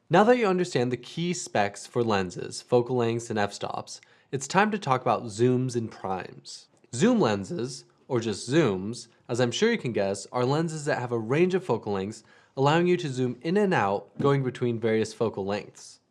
Now that you understand the key specs for lenses, focal lengths, and f-stops, it's time to talk about zooms and primes. Zoom lenses, or just zooms, as I'm sure you can guess, are lenses that have a range of focal lengths, allowing you to zoom in and out going between various focal lengths.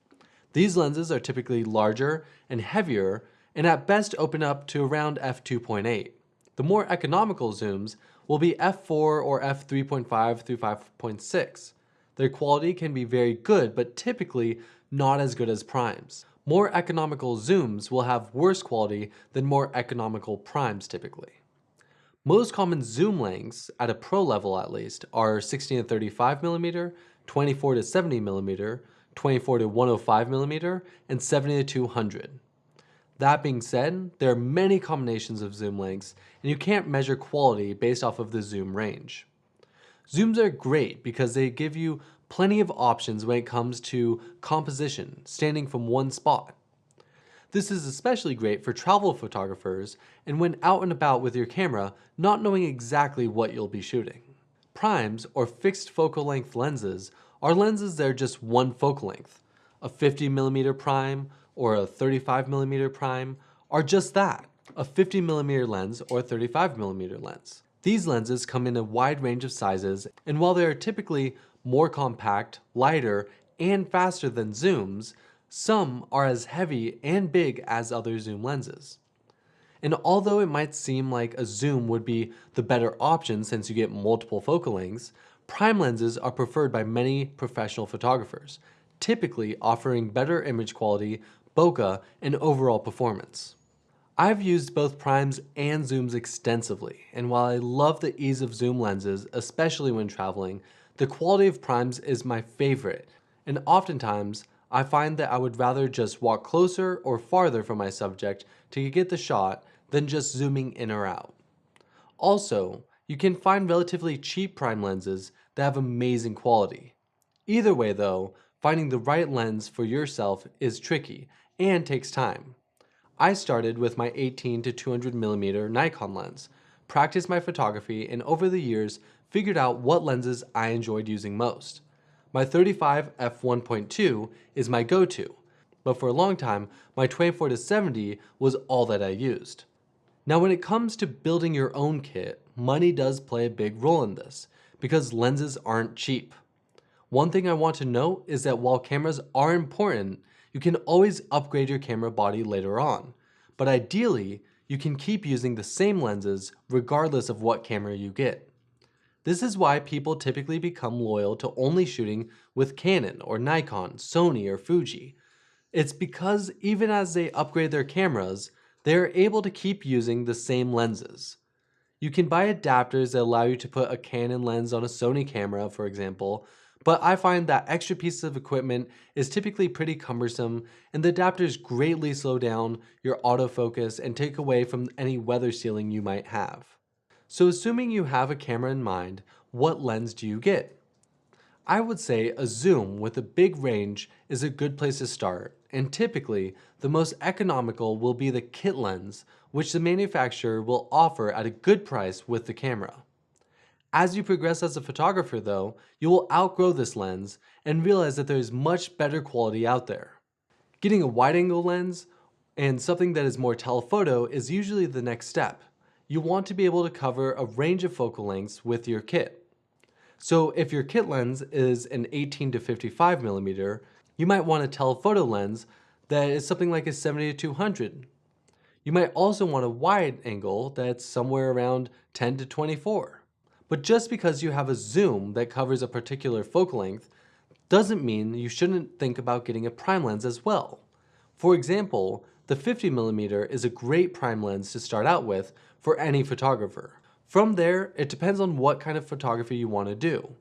These lenses are typically larger and heavier, and at best open up to around f2.8. The more economical zooms will be f4 or f3.5 through 5.6. Their quality can be very good, but typically not as good as primes. More economical zooms will have worse quality than more economical primes typically. Most common zoom lengths, at a pro level at least, are 16 to 35mm, 24 to 70mm, 24 to 105mm, and 70 to 200. That being said, there are many combinations of zoom lengths, and you can't measure quality based off of the zoom range. Zooms are great because they give you plenty of options when it comes to composition, standing from one spot. This is especially great for travel photographers and when out and about with your camera, not knowing exactly what you'll be shooting. Primes, or fixed focal length lenses, are lenses that are just one focal length. A 50mm prime or a 35mm prime are just that, a 50mm lens or a 35mm lens. These lenses come in a wide range of sizes, and while they are typically more compact, lighter, and faster than zooms, some are as heavy and big as other zoom lenses. And although it might seem like a zoom would be the better option since you get multiple focal lengths, prime lenses are preferred by many professional photographers, typically offering better image quality, bokeh, and overall performance. I've used both primes and zooms extensively, and while I love the ease of zoom lenses, especially when traveling, the quality of primes is my favorite, and oftentimes I find that I would rather just walk closer or farther from my subject to get the shot than just zooming in or out. Also, you can find relatively cheap prime lenses that have amazing quality. Either way though, finding the right lens for yourself is tricky and takes time. I started with my 18 to 200mm Nikon lens, practiced my photography, and over the years figured out what lenses I enjoyed using most. My 35 f1.2 is my go-to, but for a long time my 24 to 70 was all that I used. Now when it comes to building your own kit, money does play a big role in this, because lenses aren't cheap. One thing I want to note is that while cameras are important, you can always upgrade your camera body later on. But ideally, you can keep using the same lenses regardless of what camera you get. This is why people typically become loyal to only shooting with Canon or Nikon, Sony or Fuji. It's because even as they upgrade their cameras, they are able to keep using the same lenses. You can buy adapters that allow you to put a Canon lens on a Sony camera, for example, but I find that extra piece of equipment is typically pretty cumbersome, and the adapters greatly slow down your autofocus and take away from any weather sealing you might have. So assuming you have a camera in mind, what lens do you get? I would say a zoom with a big range is a good place to start, and typically, the most economical will be the kit lens, which the manufacturer will offer at a good price with the camera. As you progress as a photographer though, you will outgrow this lens and realize that there is much better quality out there. Getting a wide-angle lens and something that is more telephoto is usually the next step. You want to be able to cover a range of focal lengths with your kit. So if your kit lens is an 18 to 55mm, you might want a telephoto lens that is something like a 70 to 200. You might also want a wide angle that's somewhere around 10 to 24. But just because you have a zoom that covers a particular focal length doesn't mean you shouldn't think about getting a prime lens as well. For example, the 50mm is a great prime lens to start out with for any photographer. From there, it depends on what kind of photography you want to do.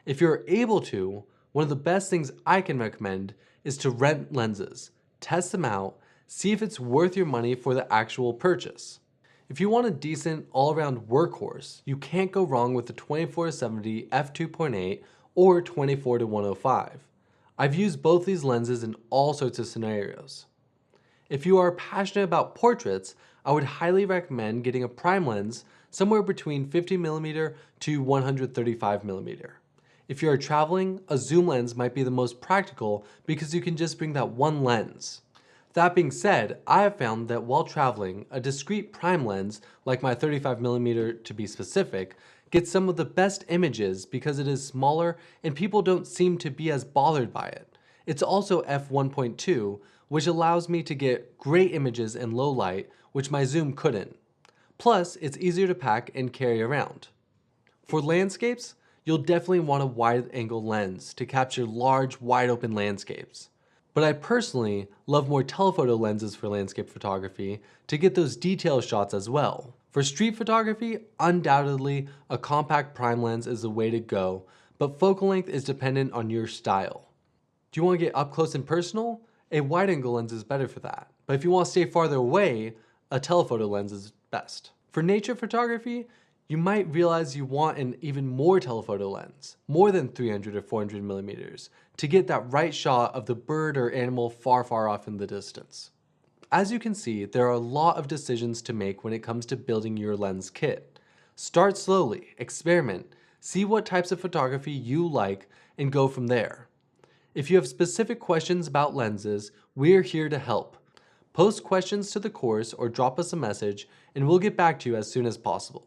If you're able to, one of the best things I can recommend is to rent lenses, test them out, see if it's worth your money for the actual purchase. If you want a decent all-around workhorse, you can't go wrong with the 24-70 f2.8 or 24-105. I've used both these lenses in all sorts of scenarios. If you are passionate about portraits, I would highly recommend getting a prime lens somewhere between 50mm to 135mm. If you are traveling, a zoom lens might be the most practical because you can just bring that one lens. That being said, I have found that while traveling, a discrete prime lens, like my 35mm to be specific, gets some of the best images because it is smaller and people don't seem to be as bothered by it. It's also f1.2, which allows me to get great images in low light, which my zoom couldn't. Plus, it's easier to pack and carry around. For landscapes, you'll definitely want a wide-angle lens to capture large, wide-open landscapes. But I personally love more telephoto lenses for landscape photography to get those detail shots as well. For street photography, undoubtedly, a compact prime lens is the way to go, but focal length is dependent on your style. Do you want to get up close and personal? A wide-angle lens is better for that. But if you want to stay farther away, a telephoto lens is best. For nature photography, you might realize you want an even more telephoto lens, more than 300 or 400mm, to get that right shot of the bird or animal far, far off in the distance. As you can see, there are a lot of decisions to make when it comes to building your lens kit. Start slowly, experiment, see what types of photography you like, and go from there. If you have specific questions about lenses, we're here to help. Post questions to the course or drop us a message, and we'll get back to you as soon as possible.